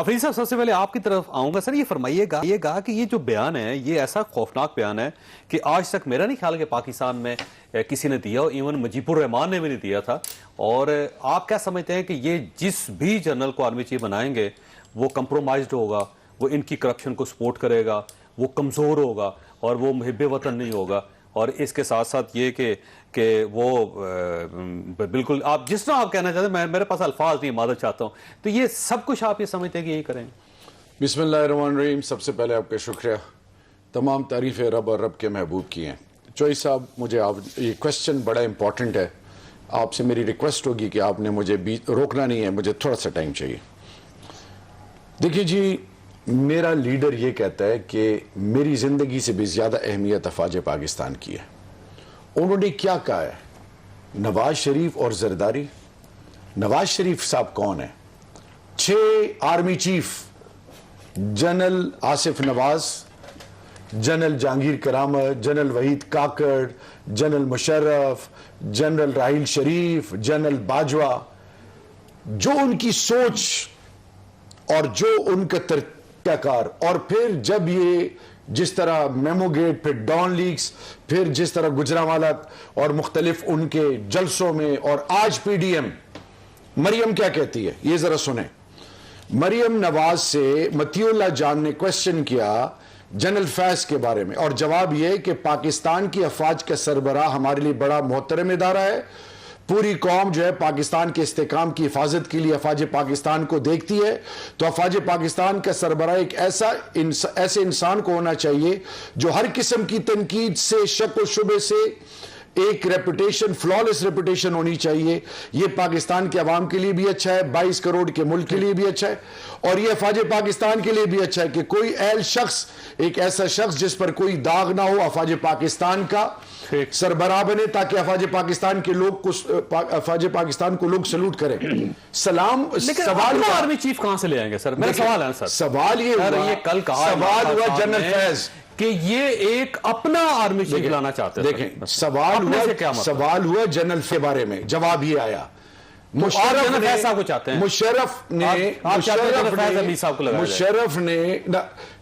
अफरीद साहब, सबसे पहले आपकी तरफ आऊंगा। सर, ये फरमाइएगा कि ये जो बयान है ये ऐसा खौफनाक बयान है कि आज तक मेरा नहीं ख्याल कि पाकिस्तान में किसी ने दिया, इवन मुजीबुर रहमान ने भी नहीं दिया था। और आप क्या समझते हैं कि ये जिस भी जनरल को आर्मी चीफ बनाएंगे वो कंप्रोमाइज्ड होगा, वो इनकी करप्शन को सपोर्ट करेगा, वो कमज़ोर होगा और वो मुहिब वतन नहीं होगा। और इसके साथ साथ ये कि वो बिल्कुल आप जिस तरह आप कहना चाहते हैं, मेरे पास अल्फाज नहीं, मादत चाहता हूँ, तो ये सब कुछ आप ये समझते हैं कि यही करेंगे? बिस्मिल्लाहिर्रहमानिर्रहीम। सबसे पहले आपका शुक्रिया, तमाम तारीफ़ें रब और रब के महबूब की हैं। चोई साहब, मुझे आप ये क्वेश्चन बड़ा इंपॉर्टेंट है, आपसे मेरी रिक्वेस्ट होगी कि आपने मुझे रोकना नहीं है, मुझे थोड़ा सा टाइम चाहिए। देखिए जी, मेरा लीडर ये कहता है कि मेरी ज़िंदगी से भी ज़्यादा अहमियत अफवाज पाकिस्तान की है। उन्होंने क्या कहा है? नवाज शरीफ और जरदारी। नवाज शरीफ साहब कौन है? 6 army chief, general Asif Nawaz, general Jahangir Karamat, general Waheed Kakar, general Musharraf, general Raheel Sharif, general Bajwa, जो उनकी सोच और जो उनका तरीकाकार, और फिर जब ये जिस तरह मेमोगेट, फिर डॉन लीक्स, फिर जिस तरह गुजरावाला और मुख्तलिफ उनके जलसों में, और आज पीडीएम, मरियम क्या कहती है ये जरा सुने। मरियम नवाज से मतीउल्लाह जान ने क्वेश्चन किया जनरल फैज के बारे में, और जवाब यह कि पाकिस्तान की अफवाज का सरबराह हमारे लिए बड़ा मोहतरम इदारा है। पूरी कौम जो है पाकिस्तान के इस्तेकाम की हिफाजत के लिए अफवाज पाकिस्तान को देखती है, तो अफवाज पाकिस्तान का सरबराह एक ऐसे इंसान को होना चाहिए जो हर किस्म की तनकीद से, शक व शुबे से एक रेपुटेशन, फ्लॉलेस रेपुटेशन होनी चाहिए। यह पाकिस्तान के अवाम के लिए भी अच्छा है, 22 करोड़ के मुल्क के लिए भी अच्छा है, और यह अफवाज पाकिस्तान के लिए भी अच्छा है कि कोई अहल शख्स, एक ऐसा शख्स जिस पर कोई दाग ना हो, अफवाज पाकिस्तान का सरबराह बने, ताकि अफवाज पाकिस्तान के लोग अफवाज पाकिस्तान को लोग सलूट करें। सलाम। सवाल आर्मी चीफ कहां से ले आएंगे सर? मेरा सवाल है सर, सवाल ये कल कहा, सवाल हुआ जनरल फैज कि ये एक अपना आर्मी चीफ लाना चाहते हैं। देखें, सवाल हुआ जनरल के बारे में, जवाब ये आया मुशर्रफ ने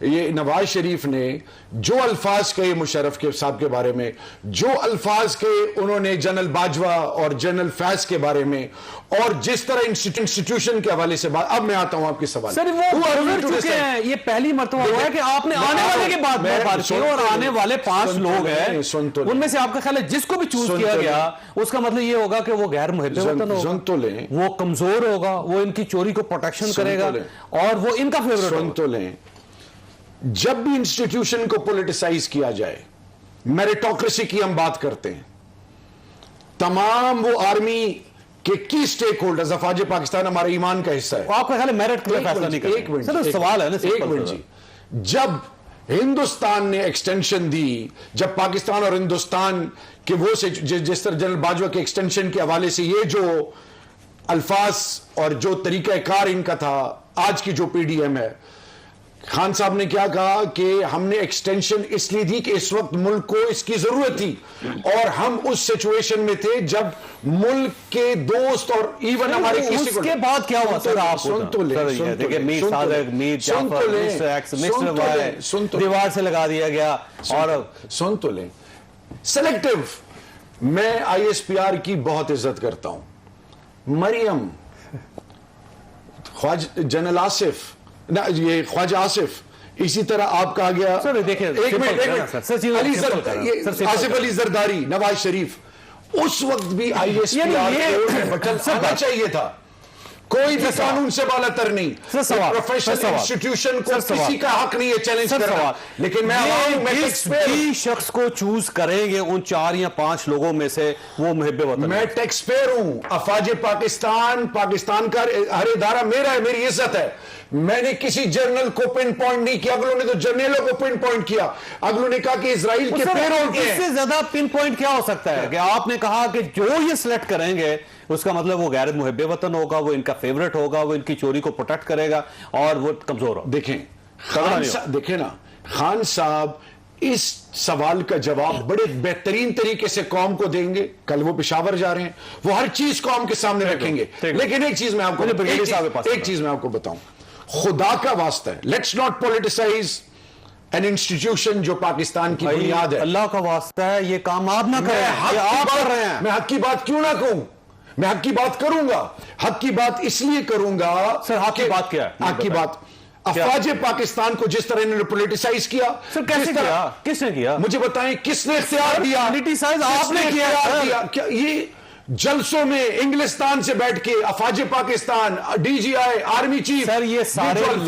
ये नवाज शरीफ ने जो अल्फाज कहे मुशर्रफ के साहब के बारे में, जो अल्फाज कहे उन्होंने जनरल बाजवा और जनरल फैज के बारे में, और जिस तरह इंस्टीट्यूशन के हवाले से बात। अब मैं आता हूं आपके सवाल। सर, वो चुके हैं, ये पहली मरतबा हुआ है कि आपने आने वाले के बाद में बात की, और आने वाले 5 लोग हैं, उनमें से आपका ख्याल है जिसको भी चूज किया गया उसका मतलब ये होगा कि वो गैर मुहिब वतन होगा, वो कमजोर होगा, वो इनकी चोरी को प्रोटेक्शन करेगा, और वो इनका फेवरेट होगा। तो लें, जब भी इंस्टीट्यूशन को पॉलिटिसाइज किया जाए, मेरिटोक्रेसी की हम बात करते हैं, तमाम वो आर्मी के की स्टेक होल्डर्स, अफवाज पाकिस्तान हमारे ईमान का हिस्सा है। आपका ख्याल है मेरिट के लिए फैसला नहीं करेंगे? एक मिनट, सवाल है ना, एक मिनट जी। जब हिंदुस्तान ने एक्सटेंशन दी, जब पाकिस्तान और हिंदुस्तान के वो से जिस तरह जनरल बाजवा के एक्सटेंशन के हवाले से ये जो अल्फाज और जो तरीकाकार इनका था, आज की जो पीडीएम है, खान साहब ने क्या कहा कि हमने एक्सटेंशन इसलिए दी कि इस वक्त मुल्क को इसकी जरूरत थी, और हम उस सिचुएशन में थे जब मुल्क के दोस्त और इवन हमारे किसी उसके बाद क्या हुआ सर? आप सुन तो ले, दीवार से लगा दिया गया, और सुन तो ले। सेलेक्टिव। मैं आईएसपीआर की बहुत इज्जत करता हूं। मरियम, जनरल आसिफ, ना ये ख्वाजा आसिफ, इसी तरह आपका आ गया। सर देखिए, आसिफ अली जरदारी, नवाज शरीफ, उस वक्त भी आईएसपीआर बटन चाहिए था। कोई भी कानून से बालातर नहीं, प्रोफेशनल इंस्टीट्यूशन को किसी का हक नहीं है चैलेंज करना। लेकिन मैं शख्स को चूज करेंगे उन 4 या 5 लोगों में से, वो मुहिब वतन। मैं टैक्स पेयर हूं। अफवाज पाकिस्तान का हर इदारा मेरा है, मेरी इज्जत है। मैंने किसी जर्नल को पिन पॉइंट नहीं किया, अगलों ने तो जर्नलों को पिन पॉइंट किया। अगलों ने कहा कि इजराइल के पेरोल के। इससे ज्यादा पिन पॉइंट क्या हो सकता है कि आपने कहा कि जो ये सिलेक्ट करेंगे उसका मतलब वो गैर मुहिब वतन होगा, वो इनका फेवरेट होगा, वो इनकी चोरी को प्रोटेक्ट करेगा, और वो कमजोर होगा। देखें ना, खान साहब इस सवाल का जवाब बड़े बेहतरीन तरीके से कौम को देंगे। कल वो पेशावर जा रहे हैं, वो हर चीज कौम के सामने रखेंगे। लेकिन एक चीज मैं आपको बताऊं, खुदा का वास्ता है, let's not politicise an institution जो पाकिस्तान की बुनियाद है। अल्लाह का वास्ता है, ये काम आप ना करें, ये आप कर रहे हैं। मैं हक की बात क्यों ना कहूं? मैं हक की बात करूंगा। हक की बात इसलिए करूंगा। सर हक की बात क्या है? हक की बात, अफवाज पाकिस्तान को जिस तरह इन्होंने पोलिटिसाइज किया। सर कैसे किया? किसने किया? मुझे बताएं, किसने इख्तियार दिया? पोलिटिसाइज आपने किया। क्या ये जलसों में इंग्लिस्तान से बैठ के अफवाज Pakistan, DGI, army chief, sir ये सारे लोग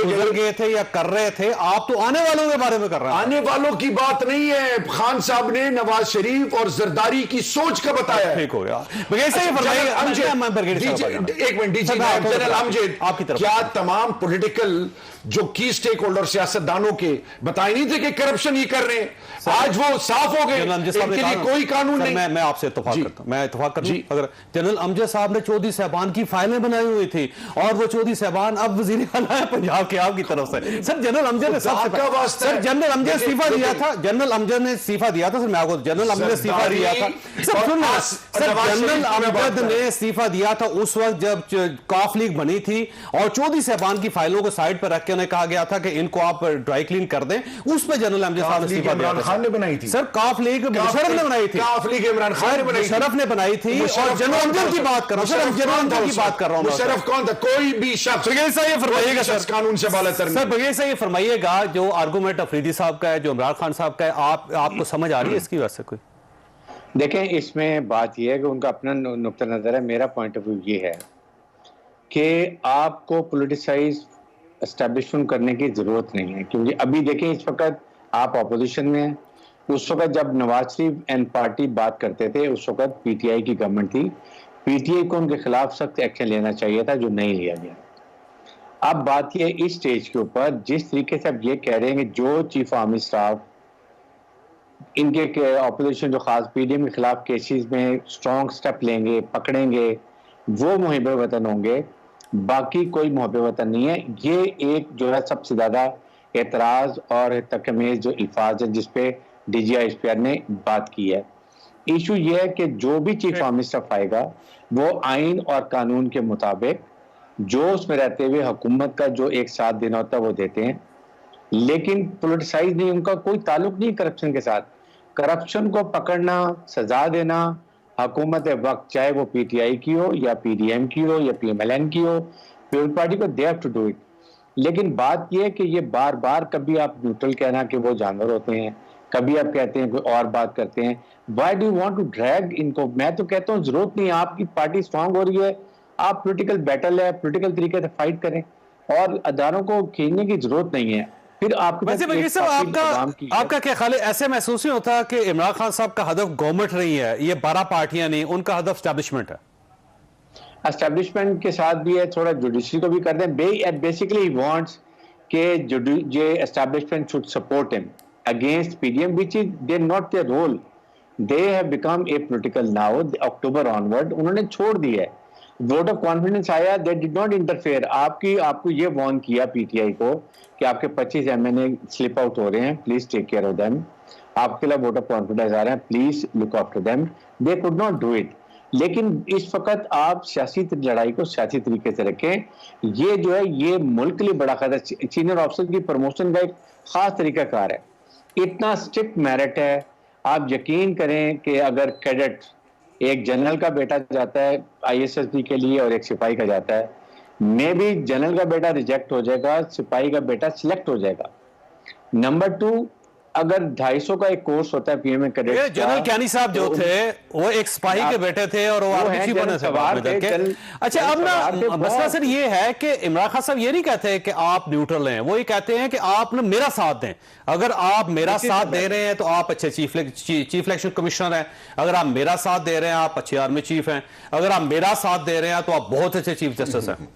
गुजर गए थे या कर रहे थे, आप तो आने वालों के बारे में कर रहे हैं। आने वालों की बात नहीं है। खान साहब ने नवाज शरीफ और जरदारी की सोच का बताया है। ठीक हो गया। एक मिनट डीजी जनरल अमजद, आपकी तरफ क्या तमाम पॉलिटिकल जो की स्टेक होल्डर सियासतदानों के बताए नहीं थे कि करप्शन ही कर रहे हैं? आज वो साफ हो गए, इनके लिए कोई कानून नहीं। मैं आपसे इत्तेफाक करता हूं, मैं इत्तेफाक करता हूं। अगर जनरल अमजद साहब ने चौधरी साहबान की फाइलें बनाई हुई थी और वो चौधरी साहबान अब वजीर आला है पंजाब के आपकी तरफ से। सर जनरल अमजद ने सर जनरल अमजद इस्तीफा दिया था, जनरल अमजद ने इस्तीफा दिया था। सर मैं आपको जनरल अमजद ने इस्तीफा दिया था। सर सुन, सर जनरल अमजद ने इस्तीफा दिया था उस वक्त जब काफ लीग बनी थी और चौधरी साहबान की फाइलों को साइड पर रख के उन्हें कहा गया था कि इनको आप ड्राई क्लीन कर दें। उस पर जनरल अमजद साहब ने इस्तीफा दिया था। खान ने बनाई थी सर, काफ लीग मुशर्रफ ने बनाई थी। काफ लीग इमरान खान ने बनाई थी। मुशर्रफ ने बनाई थी और जनरल अमजद की बात कर रहा हूं। सर जनरल अमजद की बात कर रहा हूं। मुशर्रफ कौन था? कोई भी शख्स। बगैर से ये फरमाइएगा सर, कानून से बालातर सर बगैर से ये फरमाइएगा जो आर्गूमेंट अफरीदी साहब का है, जो इमरान खान साहब का है, आपको समझ आ रही है इसकी वजह से? कोई देखें, इसमें बात यह है कि उनका अपना नुक्ता नजर है। मेरा पॉइंट ऑफ व्यू ये है कि आपको पॉलिटिसाइज एस्टैब्लिशमेंट करने की जरूरत नहीं है, क्योंकि अभी देखें इस वक्त आप अपोजिशन में हैं। उस वक्त जब नवाज शरीफ एंड पार्टी बात करते थे उस वक्त पीटीआई की गवर्नमेंट थी। पीटीआई को उनके खिलाफ सख्त एक्शन लेना चाहिए था, जो नहीं लिया गया। अब बात यह इस स्टेज के ऊपर जिस तरीके से अब ये कह रहे हैं कि जो चीफ आर्मी स्टाफ इनके अपोजिशन जो खास पीडीएम के खिलाफ केसेस में स्ट्रॉन्ग स्टेप लेंगे, पकड़ेंगे, वो मुहिब वतन होंगे, बाकी कोई मुहिब वतन नहीं है। ये एक जो है सबसे ज्यादा एतराज और तकमीज जो अल्फाज है जिसपे DGI ने बात की है। इशू ये है कि जो भी चीफ आर्मी स्टाफ आएगा वो आइन और कानून के मुताबिक जो उसमें रहते हुए हुकूमत का जो एक साथ देना होता है वो देते हैं, लेकिन पोलिटिसाइज नहीं, उनका कोई ताल्लुक नहीं करप्शन के साथ। करप्शन को पकड़ना, सजा देना हुकूमत वक्त, चाहे वो पीटीआई की हो या पीडीएम की हो या पीएमएलएन की हो, पीपल पार्टी को they have to do it. लेकिन बात यह है कि ये बार बार कभी आप न्यूट्रल कहना कि वो जानवर होते हैं, कभी आप कहते हैं कोई और बात करते हैं। Why do you want to drag इनको? मैं तो कहता हूँ जरूरत नहीं है, आपकी पार्टी स्ट्रांग हो रही है, आप पॉलिटिकल बैटल है, पॉलिटिकल तरीके से फाइट करें और अदारों को खींचने की जरूरत नहीं है। फिर आपका क्या ख्याल है? ऐसे महसूस नहीं होता कि इमरान खान साहब का हदफ गवर्नमेंट नहीं है, ये 12 पार्टियां नहीं, उनका हदफ एस्टैब्लिशमेंट है? एस्टैब्लिशमेंट के साथ भी है, थोड़ा जुडिशरी को भी कर दें। बेसिकली वांट्स के establishment should support him against PDM, which is they not their role. They have become a political now, October onward उन्होंने छोड़ दिया है। वोट ऑफ कॉन्फिडेंस आया, दे डिड नॉट इंटरफेयर। आपको ये वार्न किया पीटीआई को कि आपके 25 एमएनए स्लिप आउट हो रहे हैं, please take care of them. आपके लिए वोट ऑफ कॉन्फिडेंस आ रहे हैं, please look after them. They could not do it. लेकिन इस वक्त आप सियासी लड़ाई को सियासी तरीके से रखें। ये जो है ये मुल्क के लिए बड़ा खतरा। सीनियर ऑफिसर की प्रमोशन का एक खास तरीकाकार है, इतना स्ट्रिक्ट मेरिट है। आप यकीन करें कि अगर कैडेट, एक जनरल का बेटा जाता है आईएसएसबी के लिए और एक सिपाही का जाता है, मे भी जनरल का बेटा रिजेक्ट हो जाएगा, सिपाही का बेटा सिलेक्ट हो जाएगा। नंबर 2, अगर 250 का एक कोर्स होता है पीएमए कैडेट, जनरल कैनी साहब जो थे वो एक सिपाही के बेटे थे और वो आरपीसी बने थे। अच्छा, अब ना मसला सर ये है कि इमरान खान साहब ये नहीं कहते कि आप न्यूट्रल हैं, वो ये कहते हैं कि आप ना मेरा साथ दें। अगर आप मेरा साथ दे रहे हैं तो आप अच्छे चीफ इलेक्शन कमिश्नर हैं, अगर आप मेरा साथ दे रहे हैं आप अच्छे आर्मी चीफ हैं, अगर आप मेरा साथ दे रहे हैं तो आप बहुत अच्छे चीफ जस्टिस हैं।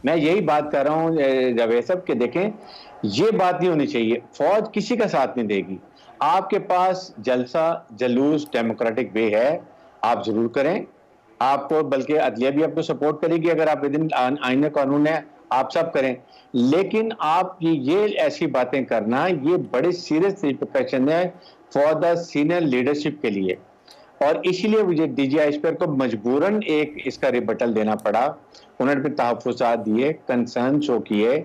मैं यही बात कर रहा हूं जावेद साहब के, देखें ये बात नहीं होनी चाहिए। फौज किसी का साथ नहीं देगी। आपके पास जलसा जलूस डेमोक्रेटिक वे है, आप जरूर करें। आपको बल्कि अदलिया भी आपको सपोर्ट करेगी, अगर आप विदिन आईन कानून है आप सब करें। लेकिन आप ये ऐसी बातें करना, ये बड़े सीरियस रिप्रिकॉशन है फॉर द सीनियर लीडरशिप के लिए। और इसीलिए मुझे डीजीआई स्पेयर को मजबूरन एक इसका रिबटल देना पड़ा। उन्होंने फिर तहफ़्फ़ुज़ात दिए, कंसर्न शो किए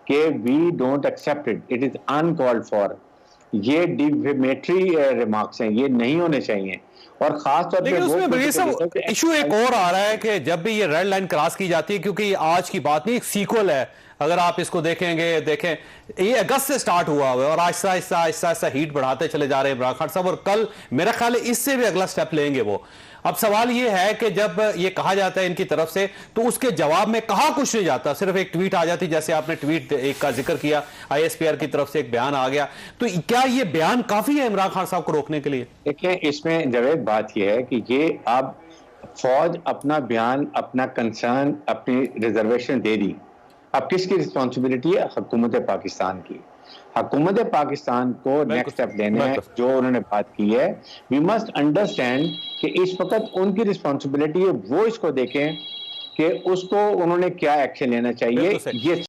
कि we don't accept it, it is uncalled for. ये डिफेमेटरी रिमार्क्स हैं, ये नहीं होने चाहिए। और खास तौर पे लेकिन वो उसमें बड़ी सब इशू एक और आ रहा है कि जब भी ये रेड लाइन क्रॉस की जाती है, क्योंकि ये आज की बात नहीं, एक सीक्वल है। अगर आप इसको देखें ये अगस्त से स्टार्ट हुआ हुआ है और आहिस्ता आहिस्ता आहिस्ता आहिस्ता हीट बढ़ाते चले जा रहे हैं इमरान खान साहब, और कल मेरा ख्याल है इससे भी अगला स्टेप लेंगे वो। अब सवाल ये है कि जब ये कहा जाता है इनकी तरफ से, तो उसके जवाब में कहा कुछ नहीं जाता, सिर्फ एक ट्वीट आ जाती, जैसे आपने ट्वीट एक का जिक्र किया, आईएसपीआर की तरफ से एक बयान आ गया। तो क्या ये बयान काफी है इमरान खान साहब को रोकने के लिए? देखिए, इसमें जावेद बात यह है कि ये अब फौज अपना बयान, अपना कंसर्न, अपनी रिजर्वेशन दे दी। अब किसकी रिस्पॉन्सिबिलिटी है? हुकूमत पाकिस्तान की। हुकूमत पाकिस्तान को नेक्स्ट स्टेप लेने हैं, जो उन्होंने बात की है। वी मस्ट अंडरस्टैंड कि इस वक्त उनकी रिस्पॉन्सिबिलिटी है, वो इसको देखें कि उसको उन्होंने क्या एक्शन लेना चाहिए। ये